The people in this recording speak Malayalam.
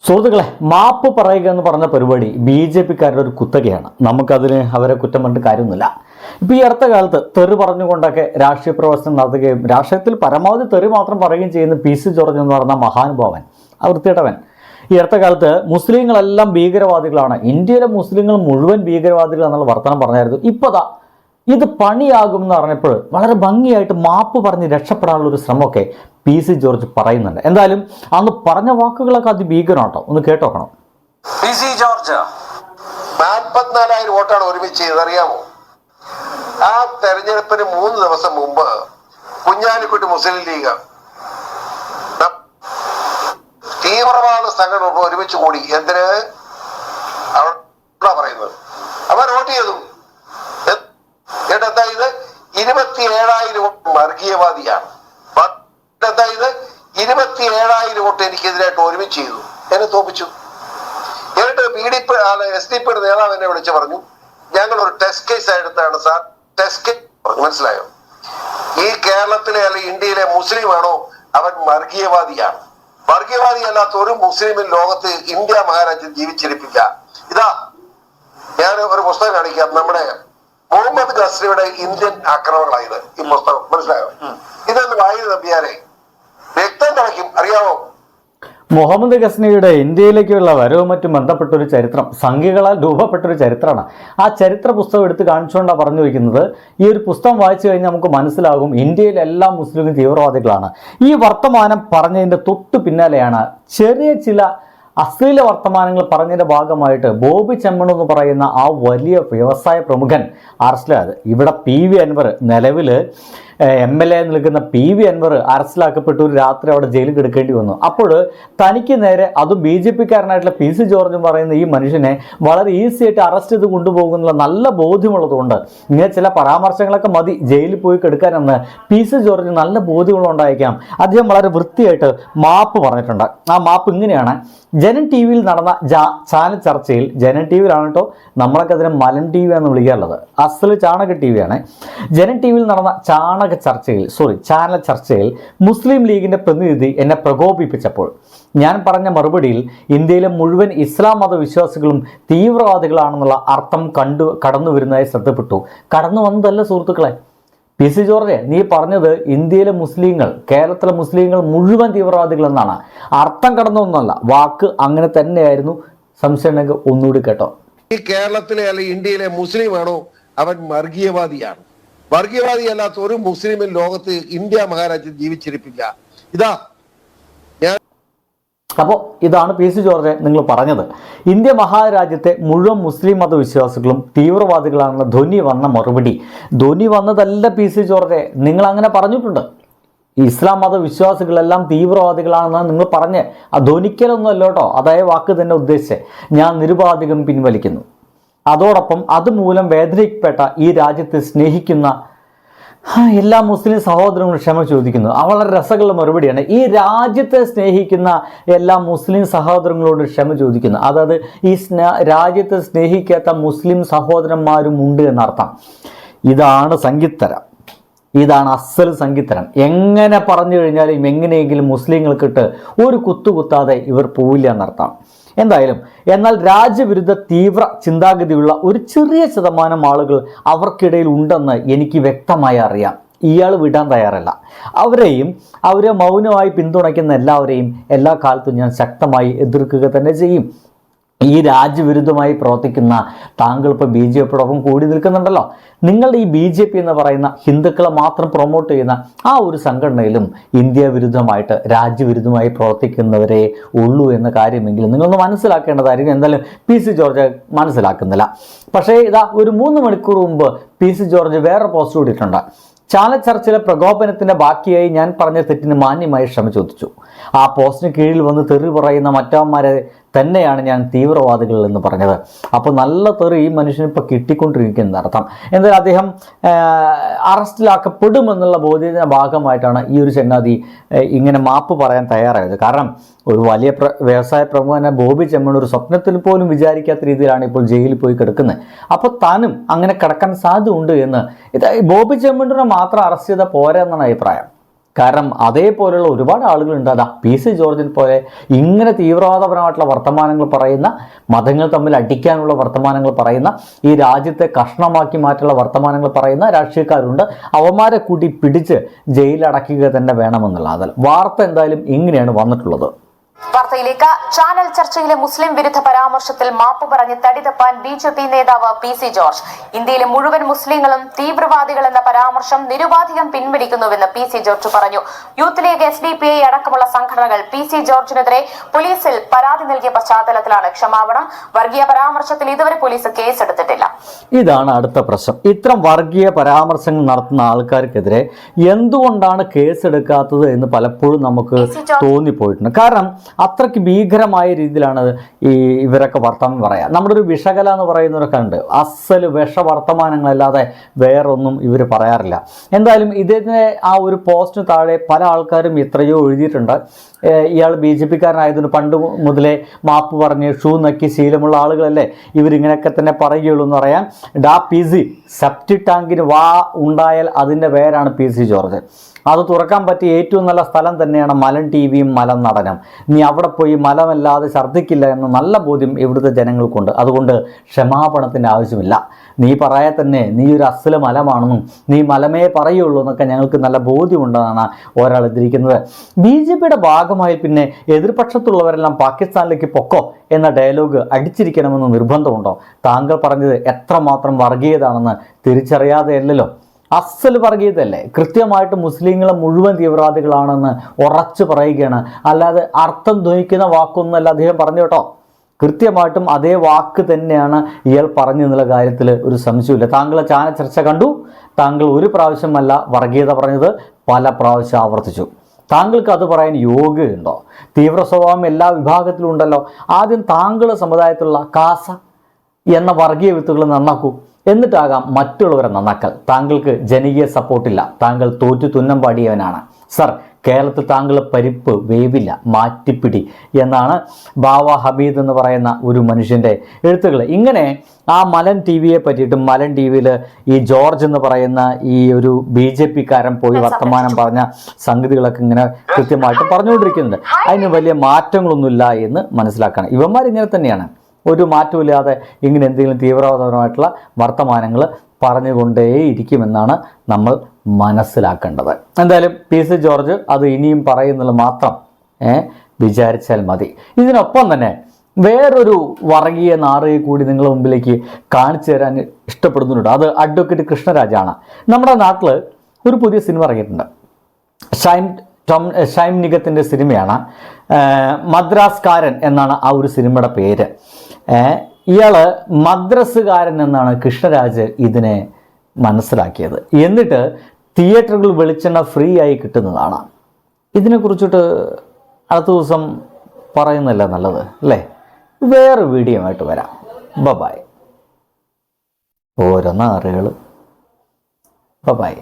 സുഹൃത്തുക്കളെ, മാപ്പ് പറയുക എന്ന് പറഞ്ഞ പരിപാടി ബി ജെ പിക്കാരുടെ ഒരു കുത്തകയാണ്. നമുക്കതിന് അവരെ കുറ്റം പറഞ്ഞിട്ട് കാര്യമൊന്നുമില്ല. ഇപ്പോൾ ഈ അടുത്ത കാലത്ത് തെറി പറഞ്ഞുകൊണ്ടൊക്കെ രാഷ്ട്രീയ പ്രവർത്തനം നടത്തുകയും രാഷ്ട്രീയത്തിൽ പരമാവധി തെറി മാത്രം പറയുകയും ചെയ്യുന്ന പി സി ജോർജ് എന്ന് പറയുന്ന മഹാനുഭാവൻ, ആ വൃത്തിയിട്ടവൻ, ഈ അടുത്ത കാലത്ത് മുസ്ലിങ്ങളെല്ലാം ഭീകരവാദികളാണ്, ഇന്ത്യയിലെ മുസ്ലിങ്ങൾ മുഴുവൻ ഭീകരവാദികൾ എന്നുള്ള വർത്തമാനം പറഞ്ഞായിരുന്നു. ഇപ്പോൾ ഇത് പണിയാകും എന്ന് പറഞ്ഞപ്പോൾ വളരെ ഭംഗിയായിട്ട് മാപ്പ് പറഞ്ഞ് രക്ഷപ്പെടാനുള്ള ഒരു ശ്രമമൊക്കെ പി സി ജോർജ് പറയുന്നുണ്ട്. എന്തായാലും അന്ന് പറഞ്ഞ വാക്കുകളൊക്കെ അതിഭീകരം കേട്ടോ, ഒന്ന് കേട്ടോക്കണം. പി സി ജോർജ് 44,000 വോട്ടാണ് ഒരുമിച്ച് ചെയ്തറിയാമോ? ആ തെരഞ്ഞെടുപ്പിന് 3 ദിവസം മുമ്പ് കുഞ്ഞാലിക്കുട്ടി മുസ്ലിം ലീഗ് തീവ്രവാദ സംഘടന ഒരുമിച്ച് കൂടി. എന്തിന്? പറയുന്നത് അവർ വോട്ട് ചെയ്തു. എന്തായത് 27,000 വോട്ട് വർഗീയവാദിയാണ്. എന്തായത് 27,000 വോട്ട് എനിക്കെതിരായിട്ട് ഒരുമിച്ച് ചെയ്തു, എന്നെ തോപ്പിച്ചു. എന്നിട്ട് SDP നേതാവ് എന്നെ വിളിച്ച് പറഞ്ഞു, ഞങ്ങൾ ഒരു ടെസ്റ്റ് കേസ് എടുത്താണ് സാർ. ടെസ്റ്റ് കേസ് മനസ്സിലായോ? ഈ കേരളത്തിലെ അല്ലെങ്കിൽ ഇന്ത്യയിലെ മുസ്ലിം ആണോ അവൻ വർഗീയവാദിയാണ്. വർഗീയവാദി അല്ലാത്ത ഒരു മുസ്ലിമിൻ ലോകത്ത് ഇന്ത്യ മഹാരാജ്യം ജീവിച്ചിരിപ്പില്ല. ഇതാ ഞാൻ ഒരു പുസ്തകം കാണിക്കാം. നമ്മുടെ മുഹമ്മദ് ഗസ്നിയുടെ ഇന്ത്യൻ ആക്രമണങ്ങളായത് ഈ പുസ്തകം. മനസ്സിലായോ? ഇതൊന്ന് വായു നമ്പിയാരെ വ്യക്തം കളിക്കും. അറിയാമോ? മുഹമ്മദ് ഗസ്നിയുടെ ഇന്ത്യയിലേക്കുള്ള വരവും മറ്റും ബന്ധപ്പെട്ടൊരു ചരിത്രം, സംഖ്യകളാൽ രൂപപ്പെട്ടൊരു ചരിത്രമാണ്. ആ ചരിത്ര പുസ്തകം എടുത്ത് കാണിച്ചുകൊണ്ടാണ് പറഞ്ഞു വയ്ക്കുന്നത്. ഈ ഒരു പുസ്തകം വായിച്ചു കഴിഞ്ഞാൽ നമുക്ക് മനസ്സിലാകും ഇന്ത്യയിലെ എല്ലാ മുസ്ലിം തീവ്രവാദികളാണ്. ഈ വർത്തമാനം പറഞ്ഞതിൻ്റെ തൊട്ടു പിന്നാലെയാണ് ചെറിയ ചില അശ്ലീല വർത്തമാനങ്ങൾ പറഞ്ഞതിൻ്റെ ഭാഗമായിട്ട് ബോബി ചെമ്മൺ എന്ന് പറയുന്ന ആ വലിയ വ്യവസായ പ്രമുഖൻ അറസ്റ്റിലായത്. ഇവിടെ PV അൻവർ, നിലവിൽ MLA നിൽക്കുന്ന PV അൻവർ അറസ്റ്റിലാക്കപ്പെട്ടു. ഒരു രാത്രി അവിടെ ജയിലിൽ കിടക്കേണ്ടി വന്നു. അപ്പോൾ തനിക്ക് നേരെ, അതും BJP കാരനായിട്ടുള്ള പി സി ജോർജ് പറയുന്ന ഈ മനുഷ്യനെ വളരെ ഈസി ആയിട്ട് അറസ്റ്റ് ചെയ്ത് കൊണ്ടുപോകുന്നുള്ള നല്ല ബോധ്യമുള്ളതുകൊണ്ട് ഇങ്ങനെ ചില പരാമർശങ്ങളൊക്കെ മതി ജയിലിൽ പോയി കെടുക്കാനെന്ന് പി സി ജോർജ് നല്ല ബോധ്യമുള്ളതുകൊണ്ടായിരിക്കാം അദ്ദേഹം വളരെ വൃത്തിയായിട്ട് മാപ്പ് പറഞ്ഞിട്ടുണ്ട്. ആ മാപ്പ് ഇങ്ങനെയാണ്. ജനൻ ടി വിയിൽ നടന്ന ചാനൽ ചർച്ചയിൽ, ജനൻ ടി വിയിലാണ് കേട്ടോ, നമ്മളൊക്കെ അതിനെ മലൻ TV എന്ന് വിളിക്കാറുള്ളത്, അസല് ചാണക TV ആണ്. ജനൻ ടി വിയിൽ നടന്ന ചാനൽ ചർച്ചയിൽ മുസ്ലിം ലീഗിന്റെ പ്രതിനിധി എന്നെ പ്രകോപിപ്പിച്ചപ്പോൾ ഞാൻ പറഞ്ഞ മറുപടിയിൽ ഇന്ത്യയിലെ മുഴുവൻ ഇസ്ലാം മത വിശ്വാസികളും തീവ്രവാദികളാണെന്നുള്ള അർത്ഥം കടന്നു വരുന്നതായി ശ്രദ്ധപ്പെട്ടു. കടന്നു വന്നതല്ല സുഹൃത്തുക്കളെ. പി സി ജോർജ്, നീ പറഞ്ഞത് ഇന്ത്യയിലെ മുസ്ലിങ്ങൾ, കേരളത്തിലെ മുസ്ലിങ്ങൾ മുഴുവൻ തീവ്രവാദികൾ എന്നാണ്. അർത്ഥം കടന്നൊന്നുമല്ല, വാക്ക് അങ്ങനെ തന്നെയായിരുന്നു. സംശയം ഉണ്ടെങ്കിൽ ഒന്നുകൂടി കേട്ടോ. ഈ കേരളത്തിലെ അല്ലെങ്കിൽ ഇന്ത്യയിലെ മുസ്ലിം ആണോ അവൻ വർഗീയവാദിയാണ്. വർഗീയവാദി അല്ലാത്ത ഒരു മുസ്ലിമിൻ ലോകത്ത് ഇന്ത്യ മഹാരാജ്യം ജീവിച്ചിരിപ്പില്ല. ഇതാ അപ്പോൾ ഇതാണ് പി സി ജോർജ് നിങ്ങൾ പറഞ്ഞത്. ഇന്ത്യ മഹാരാജ്യത്തെ മുഴുവൻ മുസ്ലിം മതവിശ്വാസികളും തീവ്രവാദികളാണെന്ന ധ്വനി വന്ന മറുപടി. ധ്വനി വന്നതല്ല പി സി ജോർജ്, നിങ്ങൾ അങ്ങനെ പറഞ്ഞിട്ടുണ്ട്. ഇസ്ലാം മതവിശ്വാസികളെല്ലാം തീവ്രവാദികളാണെന്നാണ് നിങ്ങൾ പറഞ്ഞ്. ആ ധ്വനിക്കലൊന്നും അല്ല കേട്ടോ, അതായത് വാക്ക് തന്നെ ഉദ്ദേശിച്ച് ഞാൻ നിരുപാധികം പിൻവലിക്കുന്നു. അതോടൊപ്പം അതുമൂലം വേദനിക്കപ്പെട്ട ഈ രാജ്യത്തെ സ്നേഹിക്കുന്ന എല്ലാ മുസ്ലിം സഹോദരങ്ങളും ക്ഷമ ചോദിക്കുന്നു. വളരെ രസമുള്ള മറുപടിയാണ്. ഈ രാജ്യത്തെ സ്നേഹിക്കുന്ന എല്ലാ മുസ്ലിം സഹോദരങ്ങളോട് ക്ഷമ ചോദിക്കുന്നു. അതായത് ഈ രാജ്യത്തെ സ്നേഹിക്കാത്ത മുസ്ലിം സഹോദരന്മാരും ഉണ്ട് എന്നർത്ഥം. ഇതാണ് സംഗീതരം, ഇതാണ് അസൽ സംഗീതരം. എങ്ങനെ പറഞ്ഞു കഴിഞ്ഞാലും എങ്ങനെയെങ്കിലും മുസ്ലിങ്ങൾക്കിട്ട് ഒരു കുത്താതെ ഇവർ പോവില്ല എന്നർത്ഥം. എന്തായാലും എന്നാൽ രാജ്യവിരുദ്ധ തീവ്ര ചിന്താഗതിയുള്ള ഒരു ചെറിയ ശതമാനം ആളുകൾ അവർക്കിടയിൽ ഉണ്ടെന്ന് എനിക്ക് വ്യക്തമായി അറിയാം. ഇയാൾ വിടാൻ തയ്യാറല്ല. അവരെ മൗനമായി പിന്തുണയ്ക്കുന്ന എല്ലാവരെയും എല്ലാ കാലത്തും ഞാൻ ശക്തമായി എതിർക്കുക തന്നെ ചെയ്യും. ഈ രാജ്യവിരുദ്ധമായി പ്രവർത്തിക്കുന്ന താങ്കൾ ഇപ്പോൾ BJPയോടൊപ്പം കൂടി നിൽക്കുന്നുണ്ടല്ലോ. നിങ്ങളുടെ ഈ BJP എന്ന് പറയുന്ന ഹിന്ദുക്കളെ മാത്രം പ്രൊമോട്ട് ചെയ്യുന്ന ആ ഒരു സംഘടനയിലും ഇന്ത്യ വിരുദ്ധമായിട്ട് രാജ്യവിരുദ്ധമായി പ്രവർത്തിക്കുന്നവരെ ഉള്ളൂ എന്ന കാര്യമെങ്കിലും നിങ്ങളൊന്ന് മനസ്സിലാക്കേണ്ടതായിരിക്കും. എന്തായാലും പി സി ജോർജ് മനസ്സിലാക്കുന്നില്ല. പക്ഷേ ഇതാ ഒരു 3 മണിക്കൂർ മുമ്പ് പി സി ജോർജ് വേറെ പോസ്റ്റ് കൂടിയിട്ടുണ്ട്. ചാനൽ ചർച്ചയിലെ പ്രകോപനത്തിൻ്റെ ബാക്കിയായി ഞാൻ പറഞ്ഞ തെറ്റിന് മാന്യമായി ക്ഷമ ചോദിച്ചു. ആ പോസ്റ്റിന് കീഴിൽ വന്ന് തെറി പറയുന്ന മറ്റവന്മാരെ തന്നെയാണ് ഞാൻ തീവ്രവാദികൾ എന്ന് പറഞ്ഞത്. അപ്പോൾ നല്ല തെറി ഈ മനുഷ്യന് ഇപ്പോൾ കിട്ടിക്കൊണ്ടിരിക്കുന്ന അർത്ഥം. എന്തായാലും അദ്ദേഹം അറസ്റ്റിലാക്കപ്പെടുമെന്നുള്ള ബോധ്യത്തിൻ്റെ ഭാഗമായിട്ടാണ് ഈ ഒരു ചങ്ങാതി ഇങ്ങനെ മാപ്പ് പറയാൻ തയ്യാറായത്. കാരണം ഒരു വലിയ വ്യവസായ പ്രമുഖനെ ബോബി ചെമ്മൺ ഒരു സ്വപ്നത്തിൽ പോലും വിചാരിക്കാത്ത രീതിയിലാണ് ഇപ്പോൾ ജയിലിൽ പോയി കിടക്കുന്നത്. അപ്പോൾ താനും അങ്ങനെ കിടക്കാൻ സാധ്യതയുണ്ട് എന്ന് ബോബി ചെമ്മണിനെ മാത്രം അറസ്റ്റ് ചെയ്താൽ പോരാ എന്നാണ് അഭിപ്രായം. കാരണം അതേപോലെയുള്ള ഒരുപാട് ആളുകളുണ്ട്. അതാ പി സി ജോർജിനെ പോലെ ഇങ്ങനെ തീവ്രവാദപരമായിട്ടുള്ള വർത്തമാനങ്ങൾ പറയുന്ന, മതങ്ങൾ തമ്മിൽ അടിക്കാനുള്ള വർത്തമാനങ്ങൾ പറയുന്ന, ഈ രാജ്യത്തെ കഷ്ണമാക്കി മാറ്റുള്ള വർത്തമാനങ്ങൾ പറയുന്ന രാഷ്ട്രീയക്കാരുണ്ട്. അവന്മാരെ കൂട്ടി പിടിച്ച് ജയിലടക്കുക തന്നെ വേണമെന്നുള്ള അതിൽ വാർത്ത എന്തായാലും ഇങ്ങനെയാണ് വന്നിട്ടുള്ളത്. വാർത്തയിലേക്ക്. ചാനൽ ചർച്ചയിലെ മുസ്ലിം വിരുദ്ധ പരാമർശത്തിൽ മാപ്പ് പറഞ്ഞ് തടിതപ്പാൻ BJP നേതാവ് PC ജോർജ്. ഇന്ത്യയിലെ മുഴുവൻ മുസ്ലിങ്ങളും തീവ്രവാദികളെന്ന പരാമർശം നിരുപാധികം പിൻവലിക്കുന്നുവെന്ന് PC ജോർജ് പറഞ്ഞു. യൂത്ത് ലീഗ്, SDPI അടക്കമുള്ള സംഘടനകൾ PC ജോർജിനെതിരെ പോലീസിൽ പരാതി നൽകിയ പശ്ചാത്തലത്തിലാണ് ക്ഷമാപണം. വർഗീയ പരാമർശത്തിൽ ഇതുവരെ പോലീസ് കേസെടുത്തിട്ടില്ല. ഇതാണ് അടുത്ത പ്രശ്നം. ഇത്തരം വർഗീയ പരാമർശങ്ങൾ നടത്തുന്ന ആൾക്കാർക്കെതിരെ എന്തുകൊണ്ടാണ് കേസെടുക്കാത്തത് എന്ന് പലപ്പോഴും നമുക്ക് തോന്നിപ്പോയിട്ടുണ്ട്. കാരണം അത്രയ്ക്ക് ഭീകരമായ രീതിയിലാണ് ഇവരൊക്കെ വർത്തമാനം പറയാം. നമ്മുടെ ഒരു വിഷകല എന്ന് പറയുന്നവരൊക്കെ ഉണ്ട്. അസല് വിഷവർത്തമാനങ്ങളല്ലാതെ വേറൊന്നും ഇവർ പറയാറില്ല. എന്തായാലും ഇതിൻ്റെ ആ ഒരു പോസ്റ്റിന് താഴെ പല ആൾക്കാരും എത്രയോ എഴുതിയിട്ടുണ്ട്. ഇയാൾ BJP-കാരനായതിന് പണ്ട് മുതലേ മാപ്പ് പറഞ്ഞ് ഷൂ നക്കി ശീലമുള്ള ആളുകളല്ലേ ഇവരിങ്ങനെയൊക്കെ തന്നെ പറയുകയുള്ളൂ എന്ന് പറയാൻ. PC സെപ്റ്റിക് ടാങ്കിന് വാ ഉണ്ടായാൽ അതിൻ്റെ പേരാണ് PC ജോർജ്. അത് തുറക്കാൻ പറ്റിയ ഏറ്റവും നല്ല സ്ഥലം തന്നെയാണ് മലൻ TVയും മലം നടനം. നീ അവിടെ പോയി മലമല്ലാതെ ഛർദ്ദിക്കില്ല എന്ന നല്ല ബോധ്യം ഇവിടുത്തെ ജനങ്ങൾക്കുണ്ട്. അതുകൊണ്ട് ക്ഷമാപണത്തിൻ്റെ ആവശ്യമില്ല. നീ പറയാൻ തന്നെ നീ ഒരു അസല മലമാണെന്നും നീ മലമേ പറയുള്ളൂ എന്നൊക്കെ ഞങ്ങൾക്ക് നല്ല ബോധ്യമുണ്ടെന്നാണ് ഒരാൾ എതിരിക്കുന്നത്. BJP-യുടെ ഭാഗമായി പിന്നെ എതിർപക്ഷത്തുള്ളവരെല്ലാം പാകിസ്ഥാനിലേക്ക് പൊക്കോ എന്ന ഡയലോഗ് അടിച്ചിരിക്കണമെന്ന് നിർബന്ധമുണ്ടോ? താങ്കൾ പറഞ്ഞത് എത്രമാത്രം വർഗീയതാണെന്ന് തിരിച്ചറിയാതെയല്ലോ. അസൽ വർഗീയതയല്ലേ. കൃത്യമായിട്ട് മുസ്ലിങ്ങളെ മുഴുവൻ തീവ്രവാദികളാണെന്ന് ഉറച്ചു പറയുകയാണ്. അല്ലാതെ അർത്ഥം ധ്വനിക്കുന്ന വാക്കൊന്നുമല്ല അദ്ദേഹം പറഞ്ഞു കേട്ടോ. കൃത്യമായിട്ടും അതേ വാക്ക് തന്നെയാണ് ഇയാൾ പറഞ്ഞു എന്നുള്ള കാര്യത്തിൽ ഒരു സംശയമില്ല. താങ്കളെ ചാനൽ ചർച്ച കണ്ടു. താങ്കൾ ഒരു പ്രാവശ്യമല്ല വർഗീയത പറഞ്ഞത്, പല പ്രാവശ്യം ആവർത്തിച്ചു. താങ്കൾക്ക് അത് പറയാൻ യോഗ്യതയുണ്ടോ? തീവ്ര സ്വഭാവം എല്ലാ വിഭാഗത്തിലും ഉണ്ടല്ലോ. ആദ്യം താങ്കളുടെ സമുദായത്തിലുള്ള കാസ എന്ന വർഗീയ വിത്തുകൾ നന്നാക്കൂ, എന്നിട്ടാകാം മറ്റുള്ളവരെ നന്നാക്കൽ. താങ്കൾക്ക് ജനകീയ സപ്പോർട്ടില്ല. താങ്കൾ തോറ്റു തുന്നം പാടിയവനാണ്. സർ, കേരളത്തിൽ താങ്കൾ പരിപ്പ് വേവില്ല, മാറ്റിപ്പിടി എന്നാണ് ബാവ ഹമീദ് എന്ന് പറയുന്ന ഒരു മനുഷ്യൻ്റെ എഴുത്തുകൾ. ഇങ്ങനെ ആ മലൻ TVയെ പറ്റിയിട്ടും മലൻ TVയിൽ ഈ ജോർജ് എന്ന് പറയുന്ന ഈ ഒരു BJP-കാരൻ പോയി വർത്തമാനം പറഞ്ഞ സംഗതികളൊക്കെ ഇങ്ങനെ കൃത്യമായിട്ട് പറഞ്ഞുകൊണ്ടിരിക്കുന്നുണ്ട്. അതിന് വലിയ മാറ്റങ്ങളൊന്നുമില്ല എന്ന് മനസ്സിലാക്കണം. ഇവന്മാരിങ്ങനെ തന്നെയാണ്. ഒരു മാറ്റമില്ലാതെ ഇങ്ങനെ എന്തെങ്കിലും തീവ്രവാദപരമായിട്ടുള്ള വർത്തമാനങ്ങൾ പറഞ്ഞുകൊണ്ടേയിരിക്കുമെന്നാണ് നമ്മൾ മനസ്സിലാക്കേണ്ടത്. എന്തായാലും PC ജോർജ് അത് ഇനിയും പറയുന്നുള്ളത് മാത്രം വിചാരിച്ചാൽ മതി. ഇതിനൊപ്പം തന്നെ വേറൊരു വർഗീയ നാറിയെ കൂടി നിങ്ങളുടെ മുമ്പിലേക്ക് കാണിച്ചു തരാൻ ഇഷ്ടപ്പെടുന്നുണ്ട്. അത് അഡ്വക്കേറ്റ് കൃഷ്ണരാജാണ്. നമ്മുടെ നാട്ടിൽ ഒരു പുതിയ സിനിമ ഇറങ്ങിയിട്ടുണ്ട്. ഷൈം നിഗത്തിൻ്റെ സിനിമയാണ്. മദ്രാസ്കാരൻ എന്നാണ് ആ ഒരു സിനിമയുടെ പേര്. ഇയാൾ മദ്രസുകാരൻ എന്നാണ് കൃഷ്ണരാജ് ഇതിനെ മനസ്സിലാക്കിയത്. എന്നിട്ട് തിയേറ്ററുകൾ വെളിച്ചെണ്ണ ഫ്രീ ആയി കിട്ടുന്നതാണ്. ഇതിനെക്കുറിച്ചിട്ട് അടുത്ത ദിവസം പറയുന്നതല്ല നല്ലത് അല്ലേ? വേറെ വീഡിയോ ആയിട്ട് വരാം. ബൈ. ഓരോ നാറുകൾ. ബൈ.